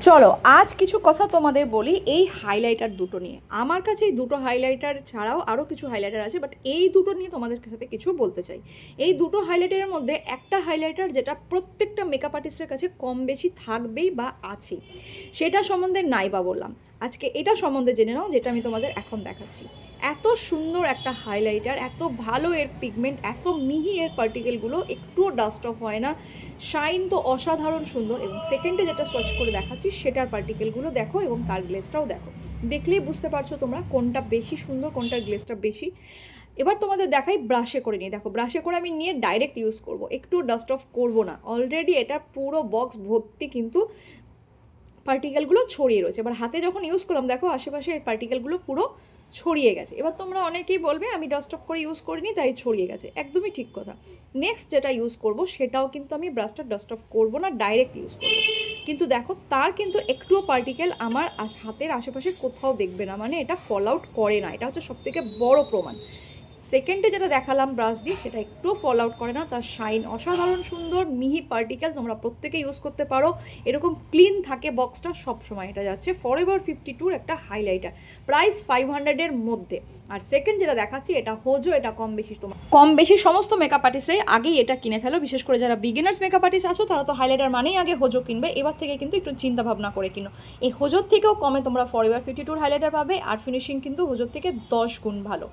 চলো আজ কিছু কথা তোমাদের বলি এই হাইলাইটার দুটো নিয়ে। আমার কাছে এই দুটো হাইলাইটার ছাড়াও আরও কিছু হাইলাইটার আছে, বাট এই দুটো নিয়ে তোমাদের সাথে কিছু বলতে চাই। এই দুটো হাইলাইটারের মধ্যে একটা হাইলাইটার যেটা প্রত্যেকটা মেকআপ আর্টিস্টের কাছে কম বেশি থাকবেই বা আছে, সেটা সম্বন্ধে নাই বা বললাম। আজকে এটা সম্বন্ধে জেনে নাও যেটা আমি তোমাদের এখন দেখাচ্ছি। এত সুন্দর একটা হাইলাইটার, এত ভালো এর পিগমেন্ট, এত মিহি এর পার্টিকেলগুলো, একটুও ডাস্ট অফ হয় না, শাইন তো অসাধারণ সুন্দর। এবং সেকেন্ডে যেটা সোয়াচ করে দেখাচ্ছি সেটার পার্টিকেলগুলো দেখো এবং তার গ্লেসটাও দেখো, দেখলেই বুঝতে পারছো তোমরা কোনটা বেশি সুন্দর, কোনটার গ্লেসটা বেশি। এবার তোমাদের দেখাই ব্রাশে করে নিয়ে। দেখো ব্রাশে করে আমি নিয়ে ডাইরেক্ট ইউজ করব, একটু ডাস্ট অফ করবো না। অলরেডি এটা পুরো বক্স ভর্তি কিন্তু পার্টিকেলগুলো ছড়িয়ে রয়েছে। এবার হাতে যখন ইউজ করলাম দেখো আশেপাশে এর পার্টিকেলগুলো পুরো ছড়িয়ে গেছে। এবার তোমরা অনেকেই বলবে আমি ডাস্ট অফ করে ইউজ করিনি তাই ছড়িয়ে গেছে, একদমই ঠিক কথা। নেক্সট যেটা ইউজ করব সেটাও কিন্তু আমি ব্রাশটা ডাস্ট অফ করবো না, ডাইরেক্ট ইউজ করবো। কিন্তু দেখো তার কিন্তু একটুও পার্টিকেল আমার হাতের আশেপাশে কোথাও দেখবে না, মানে এটা ফল আউট করে না। এটা হচ্ছে সবথেকে বড় প্রমাণ। সেকেন্ডে যেটা দেখালাম ব্রাশ দিয়ে সেটা একটুও ফল আউট করে না, তার শাইন অসাধারণ সুন্দর, মিহি পার্টিকেল, তোমরা প্রত্যেকে ইউজ করতে পারো। এরকম ক্লিন থাকে বক্সটা সবসময়। এটা যাচ্ছে ফরএভার 52 একটা হাইলাইটার, প্রাইস 500-এর মধ্যে। আর সেকেন্ড যেটা দেখাচ্ছি এটা হোজো, এটা কম বেশি সমস্ত মেকআপ আর্টিস্টরাই আগেই এটা কিনে ফেলো। বিশেষ করে যারা বিগিনার্স মেকআপ আর্টিস্ট আছো তারা তো হাইলাইটার মানেই আগে হোজো কিনবে। এবার থেকে কিন্তু একটু চিন্তা ভাবনা করে কিনো। এই হোজোর থেকেও কমে তোমরা ফরএভার 52 হাইলাইটার পাবে, আর ফিনিশিং কিন্তু হোজোর থেকে 10 গুণ ভালো।